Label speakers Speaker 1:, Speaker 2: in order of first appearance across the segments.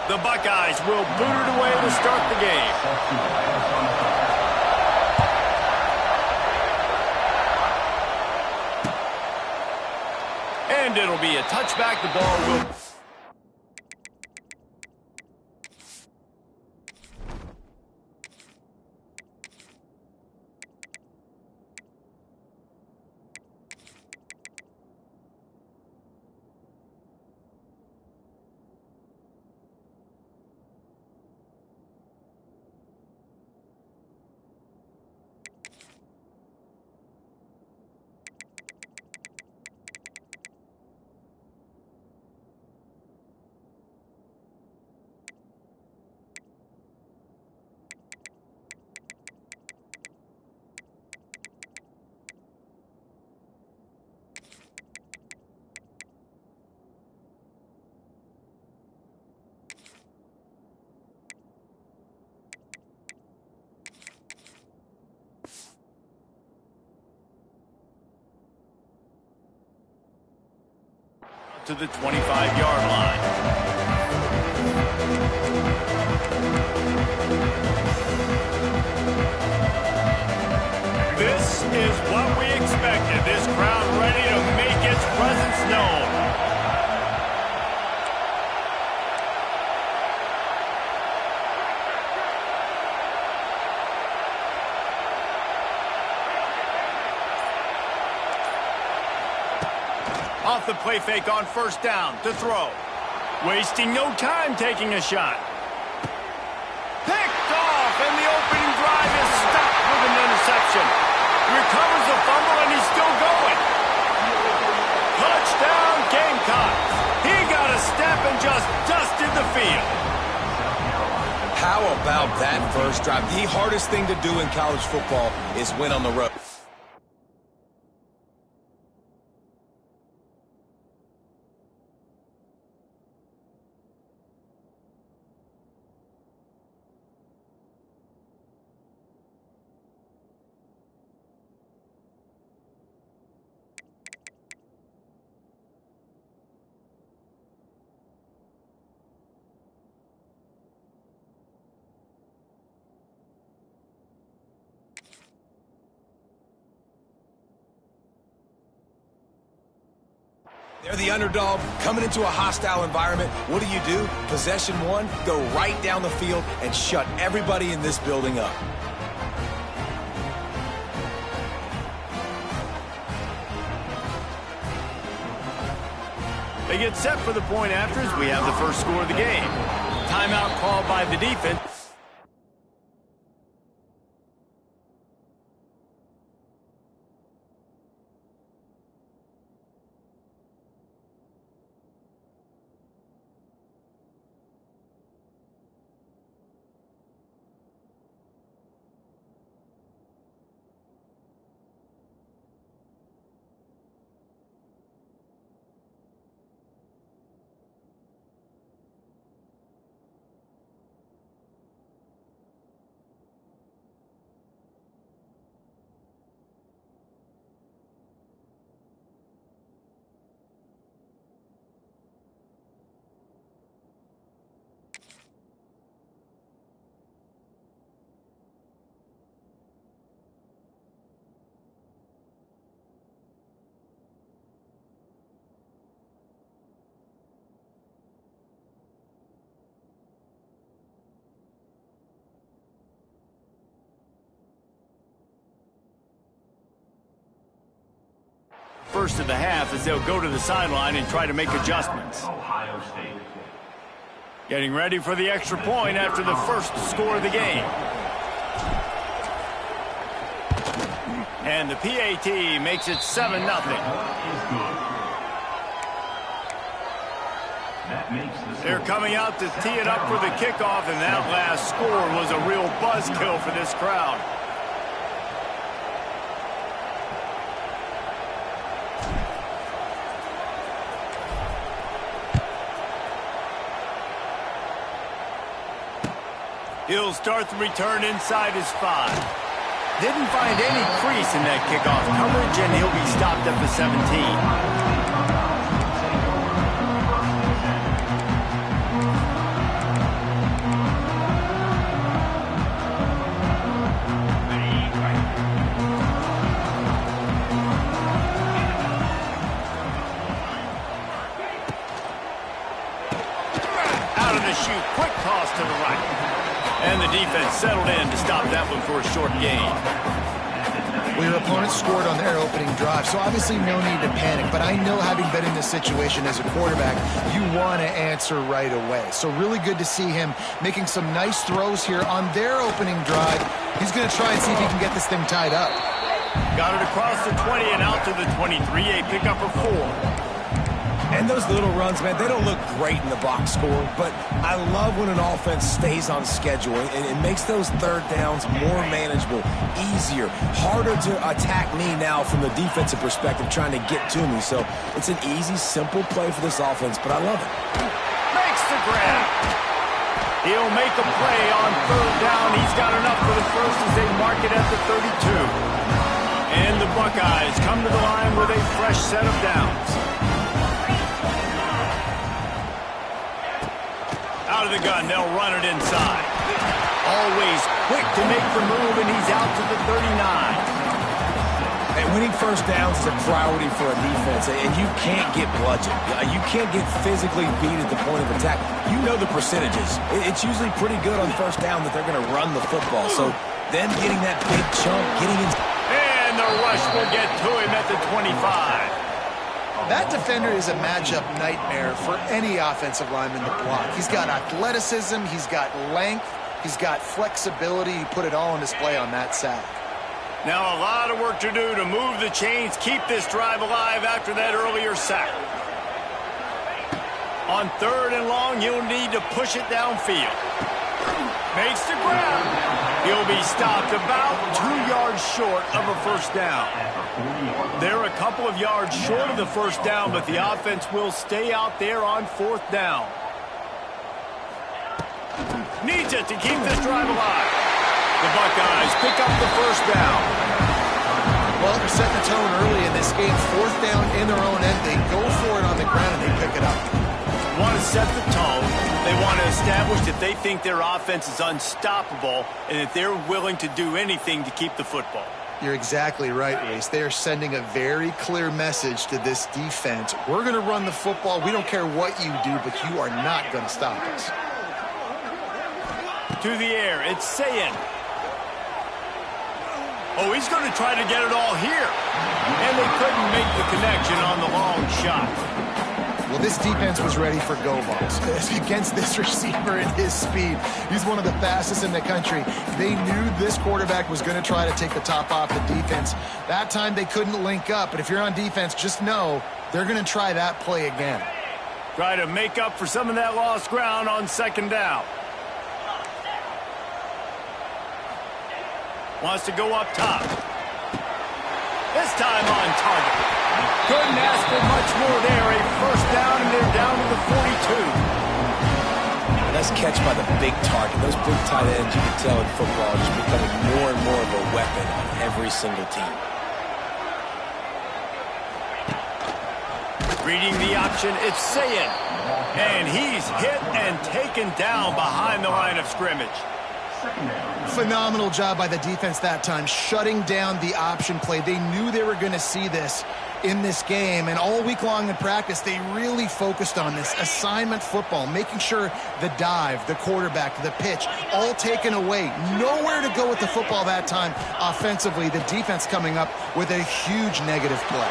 Speaker 1: The Buckeyes will boot it away to start the game. And it'll be a touchback. The ball will... to the 25-yard line. This is what we expected. This crowd ready to make its presence known. Off the play fake on first down to throw. Wasting no time taking a shot. Picked off, and the opening drive is stopped with an interception. Recovers the fumble, and he's still going. Touchdown, Gamecocks. He got a step and just dusted the field.
Speaker 2: How about that first drive? The hardest thing to do in college football is win on the road. They're the underdog, coming into a hostile environment. What do? Possession one, go right down the field and shut everybody in this building up.
Speaker 1: They get set for the point after as we have the first score of the game. Timeout called by the defense. First of the half as they'll go to the sideline and try to make adjustments.
Speaker 3: Ohio State.
Speaker 1: Getting ready for the extra point after the first score of the game. And the PAT makes it 7-0. They're coming out to tee it up for the kickoff, and that last score was a real buzzkill for this crowd. He'll start the return inside his 5. Didn't find any crease in that kickoff coverage, and he'll be stopped at the 17. shoot. Quick toss to the right. And the defense settled in to stop that one for a short gain.
Speaker 3: Well, your opponent scored on their opening drive, so obviously no need to panic. But I know, having been in this situation as a quarterback, you want to answer right away. So really good to see him making some nice throws here on their opening drive. He's going to try and see if he can get this thing tied up.
Speaker 1: Got it across the 20 and out to the 23, a pickup for 4.
Speaker 2: And those little runs, man, they don't look great in the box score, but I love when an offense stays on schedule, and it makes those third downs more manageable, easier, harder to attack me now from the defensive perspective trying to get to me. So it's an easy, simple play for this offense, but I love it.
Speaker 1: Makes the grab. He'll make a play on third down. He's got enough for the first as they mark it at the 32. And the Buckeyes come to the line with a fresh set of downs. Out of the gun, they'll run it inside. Always quick to make the move, and he's out to the 39.
Speaker 2: And winning first downs is a priority for a defense, and you can't get bludgeoned. You can't get physically beat at the point of attack. You know the percentages. It's usually pretty good on first down that they're going to run the football. So then getting that big chunk, getting in.
Speaker 1: And the rush will get to him at the 25.
Speaker 3: That defender is a matchup nightmare for any offensive lineman to block. He's got athleticism, he's got length, he's got flexibility. He put it all on display on that sack.
Speaker 1: Now a lot of work to do to move the chains, keep this drive alive after that earlier sack. On third and long, he'll need to push it downfield. Makes the grab. He'll be stopped about 2 yards short of a first down. They're a couple of yards short of the first down, but the offense will stay out there on fourth down. Needs it to keep this drive alive. The Buckeyes pick up the first down.
Speaker 3: Well, they're setting the tone early in this game. Fourth down in their own end. They go for it on the ground, and they pick it up.
Speaker 1: Want to set the tone. They want to establish that they think their offense is unstoppable and that they're willing to do anything to keep the football.
Speaker 3: You're exactly right, Reese. They are sending a very clear message to this defense. We're going to run the football. We don't care what you do, but you are not going to stop us.
Speaker 1: To the air, it's Ncaa. Oh, he's going to try to get it all here. And they couldn't make the connection on the long shot.
Speaker 3: Well, this defense was ready for go balls against this receiver and his speed. He's one of the fastest in the country. They knew this quarterback was going to try to take the top off the defense. That time they couldn't link up, but if you're on defense, just know they're going to try that play again.
Speaker 1: Try to make up for some of that lost ground on second down. Wants to go up top. This time on target. Couldn't ask for much more there. A first down, and they're down to the 42.
Speaker 2: Nice catch by the big target. Those big tight ends, you can tell in football, are just becoming more and more of a weapon on every single team.
Speaker 1: Reading the option, it's Ncaa. And he's hit and taken down behind the line of scrimmage.
Speaker 3: Phenomenal job by the defense that time, shutting down the option play. They knew they were going to see this in this game, and all week long in practice, they really focused on this assignment football, making sure the dive, the quarterback, the pitch, all taken away. Nowhere to go with the football that time offensively. The defense coming up with a huge negative play.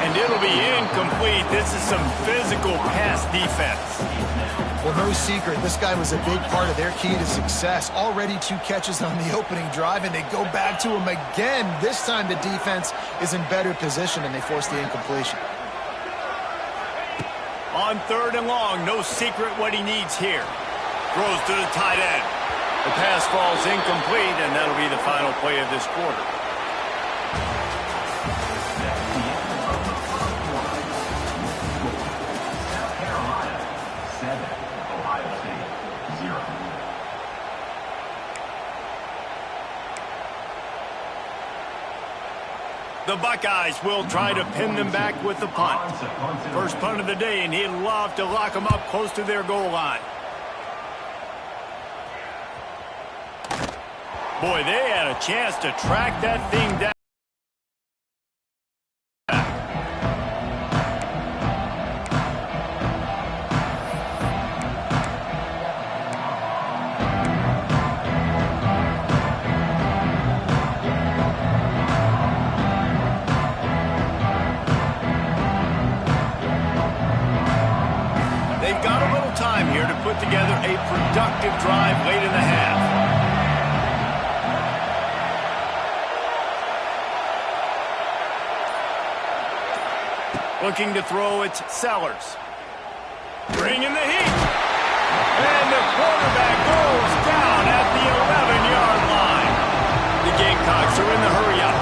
Speaker 1: And it'll be incomplete. This is some physical pass defense.
Speaker 3: Well, no secret, this guy was a big part of their key to success. Already 2 catches on the opening drive, and they go back to him again. This time the defense is in better position, and they force the incompletion.
Speaker 1: On third and long, no secret what he needs here. Throws to the tight end. The pass falls incomplete, and that'll be the final play of this quarter. The Buckeyes will try to pin them back with the punt. First punt of the day, and he'd love to lock them up close to their goal line. Boy, they had a chance to track that thing down. They've got a little time here to put together a productive drive late in the half. Looking to throw, it's Sellers. Bringing the heat. And the quarterback goes down at the 11-yard line. The Gamecocks are in the hurry-up.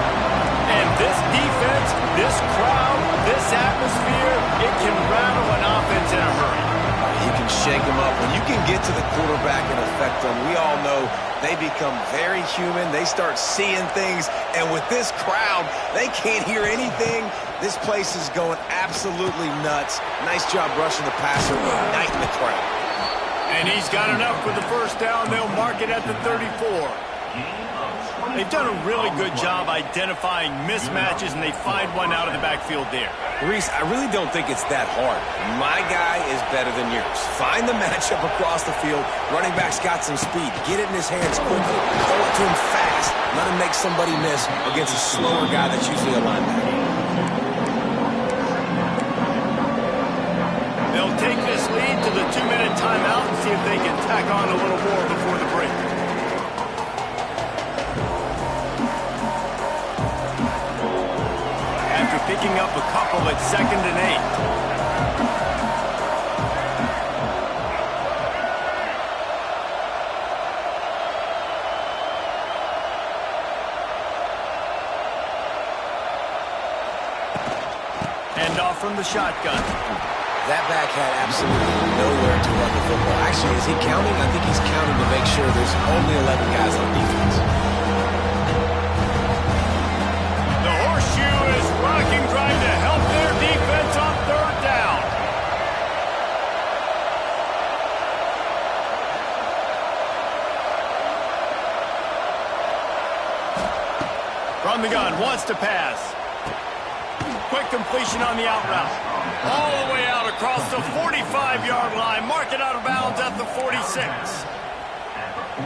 Speaker 1: And this defense, this crowd, this atmosphere, it can rattle an offense in a hurry.
Speaker 2: You can shake them up. When you can get to the quarterback and affect them, we all know they become very human. They start seeing things. And with this crowd, they can't hear anything. This place is going absolutely nuts. Nice job rushing the passer, igniting the crowd.
Speaker 1: And he's got enough for the first down. They'll mark it at the 34. They've done a really good job identifying mismatches, and they find one out of the backfield there.
Speaker 2: Reese, I really don't think it's that hard. My guy is better than yours. Find the matchup across the field. Running back's got some speed. Get it in his hands quickly. Throw it to him fast. Let him make somebody miss against a slower guy that's usually a linebacker.
Speaker 1: They'll take this lead to the 2-minute timeout and see if they can tack on a little more before the break. After picking up a couple at 2nd and 8. Hand off from the shotgun.
Speaker 2: That back had absolutely nowhere to run the football. Actually, is he counting? I think he's counting to make sure there's only 11 guys on defense.
Speaker 1: The horseshoe is rocking, trying to help their defense on 3rd down. From the gun, wants to pass. Quick completion on the out route. All the way out across the 45-yard line. Mark it out of bounds at the 46.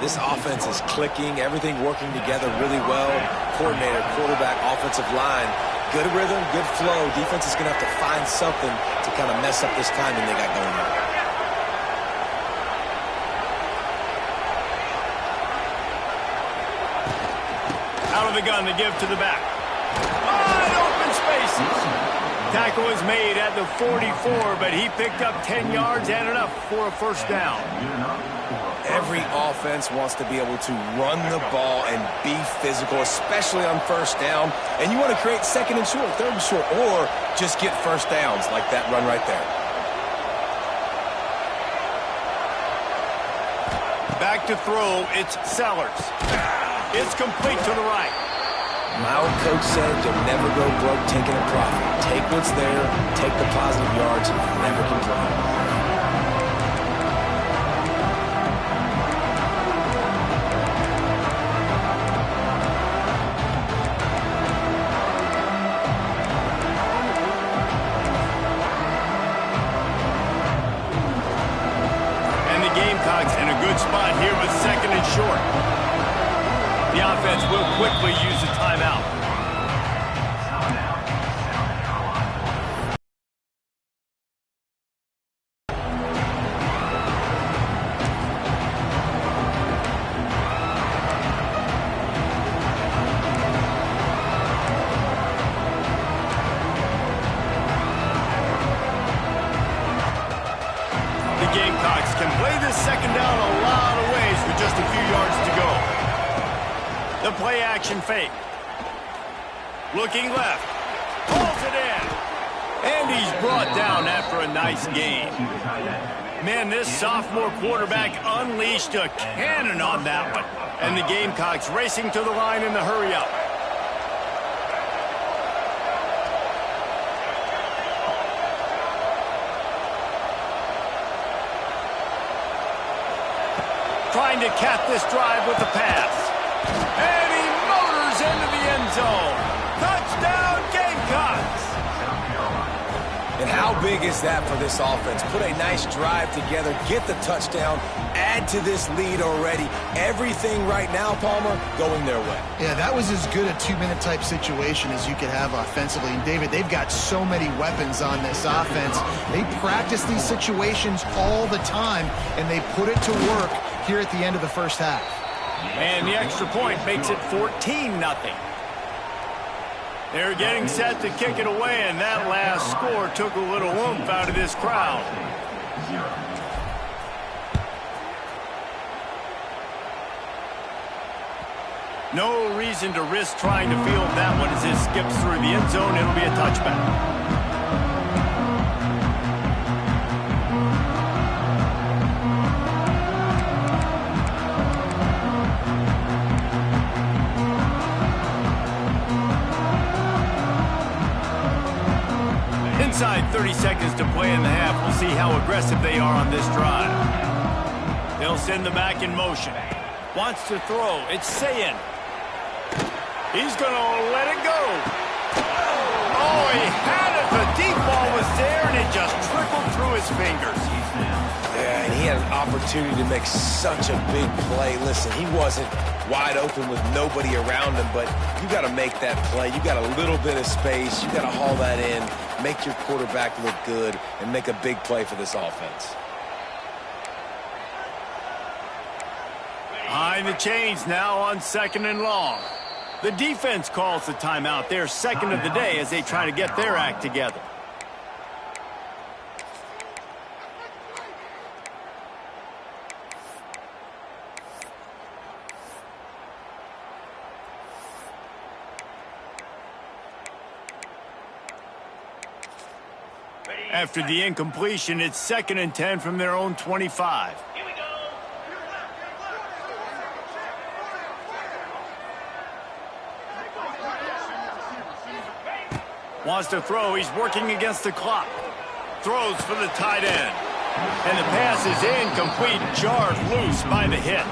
Speaker 2: This offense is clicking, everything working together really well. Coordinator, quarterback, offensive line. Good rhythm, good flow. Defense is going to have to find something to kind of mess up this timing they got going on.
Speaker 1: Out of the gun to give to the back. Wide open spaces. Tackle is made at the 44, but he picked up 10 yards and enough for a first down.
Speaker 2: Every offense wants to be able to run the ball and be physical, especially on first down. And you want to create 2nd and short, 3rd and short, or just get first downs like that run right there.
Speaker 1: Back to throw, it's Sellers. It's complete to the right.
Speaker 2: My old coach said you'll never go broke taking a profit. Take what's there, take the positive yards, and never complain.
Speaker 1: And the Gamecocks in a good spot here with 2nd and short. The offense will quickly use a timeout. The Gamecocks can play this 2nd down a lot of ways with just a few yards to go. The play action fake. Looking left. Pulls it in. And he's brought down after a nice game. Man, this sophomore quarterback unleashed a cannon on that one. And the Gamecocks racing to the line in the hurry-up. Trying to cap this drive with the pass. And he motors into the end zone. Touchdown, Gamecocks!
Speaker 2: And how big is that for this offense? Put a nice drive together, get the touchdown, add to this lead already. Everything right now, Palmer, going their way.
Speaker 3: Yeah, that was as good a two-minute type situation as you could have offensively. And, David, they've got so many weapons on this offense. They practice these situations all the time, and they put it to work here at the end of the first half.
Speaker 1: And the extra point makes it 14-0. They're getting set to kick it away, and that last score took a little oomph out of this crowd. No reason to risk trying to field that one as it skips through the end zone. It'll be a touchback. Inside 30 seconds to play in the half. We'll see how aggressive they are on this drive. They'll send the back in motion. Wants to throw. It's Ncaa26. He's going to let it go. Oh, he had it. The deep ball was there, and it just trickled through his fingers.
Speaker 2: Yeah, and he had an opportunity to make such a big play. Listen, he wasn't wide open with nobody around him, but you got to make that play. You got a little bit of space. You got to haul that in, make your quarterback look good, and make a big play for this offense.
Speaker 1: Behind the chains now on 2nd and long. The defense calls the timeout. Their second of the day as they try to get their act together. After the incompletion, it's 2nd and 10 from their own 25. Wants to throw. He's working against the clock. Throws for the tight end. And the pass is incomplete, jarred loose by the hit.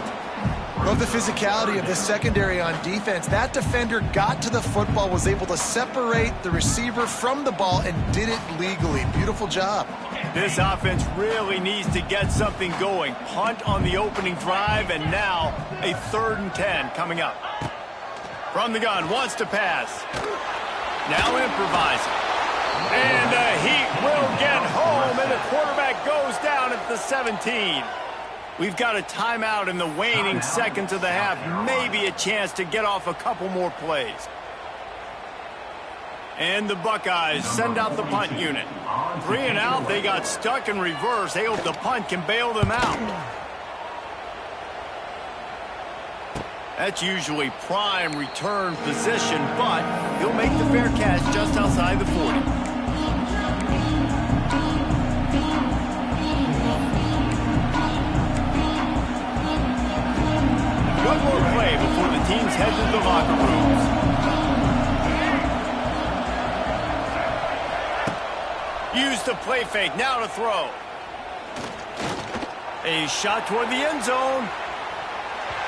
Speaker 3: Love the physicality of this secondary on defense. That defender got to the football, was able to separate the receiver from the ball, and did it legally. Beautiful job.
Speaker 1: This offense really needs to get something going. Punt on the opening drive, and now a 3rd and 10 coming up. From the gun, wants to pass. Now improvising. And he will get home, and the quarterback goes down at the 17. We've got a timeout in the waning seconds of the half. Maybe a chance to get off a couple more plays. And the Buckeyes send out the punt unit. 3 and out, they got stuck in reverse. They hope the punt can bail them out. That's usually prime return position, but he'll make the fair catch just outside the 40. One more play before the teams head to the locker rooms. Use the play fake, now to throw. A shot toward the end zone.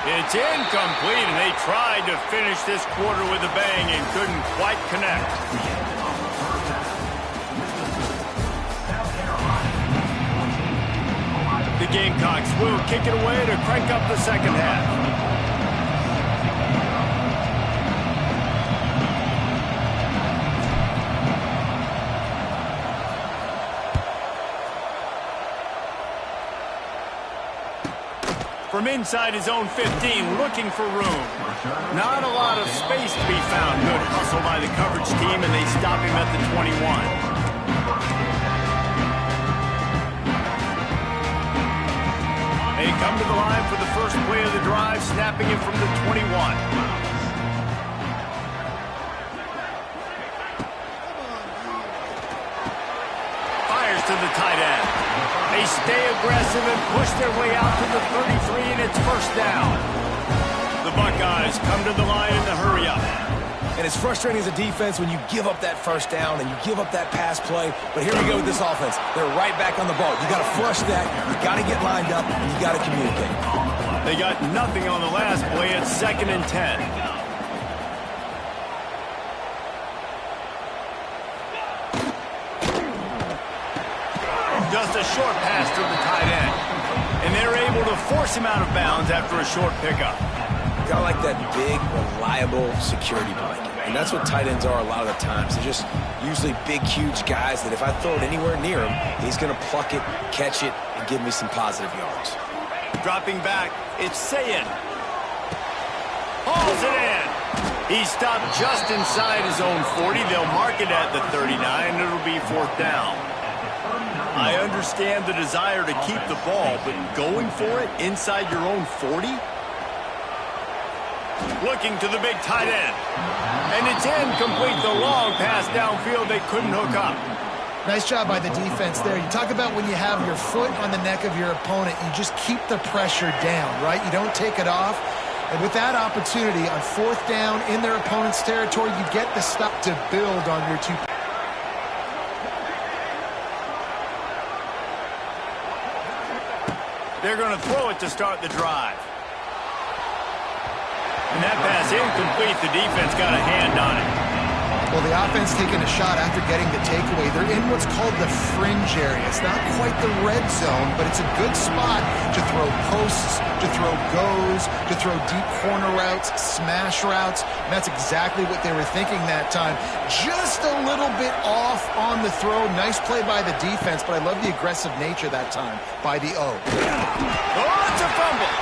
Speaker 1: It's incomplete, and they tried to finish this quarter with a bang and couldn't quite connect. The Gamecocks will kick it away to crank up the second half. From inside his own 15, looking for room. Not a lot of space to be found. Good hustle by the coverage team, and they stop him at the 21. They come to the line for the first play of the drive, snapping it from the 21. Fires to the tight end. They stay aggressive and push their way out to the 33, and it's first down. The Buckeyes come to the line in the hurry-up.
Speaker 2: And it's frustrating as a defense when you give up that first down and you give up that pass play. But here we go with this offense. They're right back on the ball. You got to flush that. You got to get lined up, and you got to communicate.
Speaker 1: They got nothing on the last play. It's 2nd and 10. just a short pass to the tight end. And they're able to force him out of bounds after a short pickup.
Speaker 2: Got like that big, reliable security blanket. And that's what tight ends are a lot of the times. They're just usually big, huge guys that if I throw it anywhere near him, he's going to pluck it, catch it, and give me some positive yards.
Speaker 1: Dropping back, it's Ncaa26. Hauls it in. He stopped just inside his own 40. They'll mark it at the 39. It'll be 4th down. I understand the desire to keep the ball, but going for it inside your own 40? Looking to the big tight end. And it's incomplete. The long pass downfield. They couldn't hook up.
Speaker 3: Nice job by the defense there. You talk about when you have your foot on the neck of your opponent, you just keep the pressure down, right? You don't take it off. And with that opportunity on 4th down in their opponent's territory, you get the stop to build on your two.
Speaker 1: They're going to throw it to start the drive. And that pass incomplete. The defense got a hand on it.
Speaker 3: Well, the offense taking a shot after getting the takeaway. They're in what's called the fringe area. It's not quite the red zone, but it's a good spot to throw posts, to throw goes, to throw deep corner routes, smash routes. And that's exactly what they were thinking that time. Just a little bit off on the throw. Nice play by the defense, but I love the aggressive nature that time by the O.
Speaker 1: Oh, it's a fumble.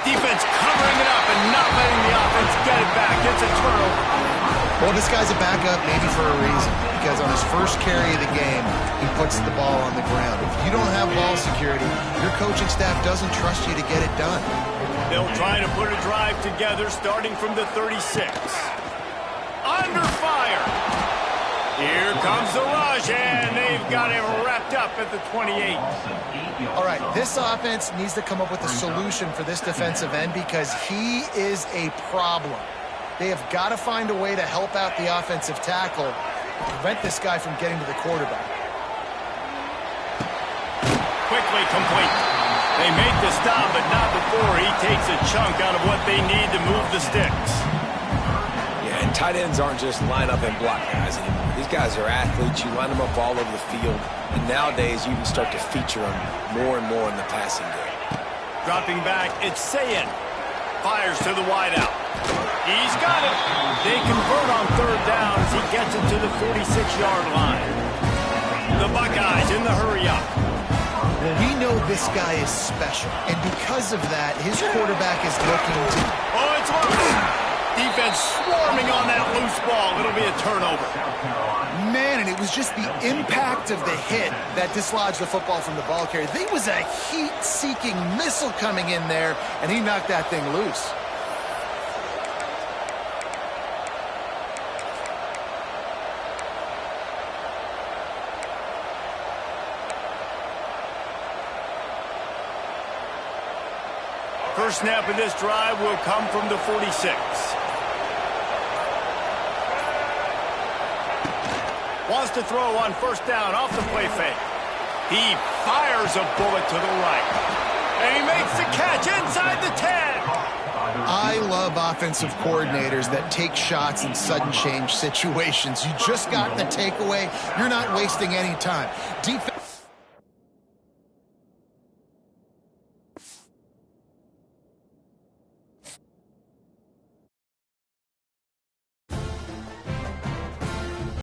Speaker 1: Defense covering it up and not letting the offense get it back. It's a turnover.
Speaker 3: Well, this guy's a backup maybe for a reason, because on his first carry of the game, he puts the ball on the ground. If you don't have ball security, your coaching staff doesn't trust you to get it done.
Speaker 1: They'll try to put a drive together starting from the 36. Under fire. Here comes the rush, and they've got it wrapped up at the 28.
Speaker 3: All right, this offense needs to come up with a solution for this defensive end because he is a problem. They have got to find a way to help out the offensive tackle and prevent this guy from getting to the quarterback.
Speaker 1: Quickly complete. They make the stop, but not before he takes a chunk out of what they need to move the sticks.
Speaker 2: Yeah, and tight ends aren't just line up and block guys anymore. These guys are athletes. You line them up all over the field. And nowadays, you can start to feature them more and more in the passing game.
Speaker 1: Dropping back, it's Ncaa26. Fires to the wideout. He's got it. They convert on 3rd down as he gets it to the 46-yard line. The Buckeyes in the hurry-up.
Speaker 3: Well, we know this guy is special, and because of that, his quarterback is looking to...
Speaker 1: Oh, it's loose. Defense swarming on that loose ball. It'll be a turnover.
Speaker 3: Man, and it was just the impact of the hit that dislodged the football from the ball carrier. There was a heat-seeking missile coming in there, and he knocked that thing loose.
Speaker 1: First snap of this drive will come from the 46. Wants to throw on 1st down off the play fake. He fires a bullet to the right. And he makes the catch inside the 10.
Speaker 3: I love offensive coordinators that take shots in sudden change situations. You just got the takeaway. You're not wasting any time. Defense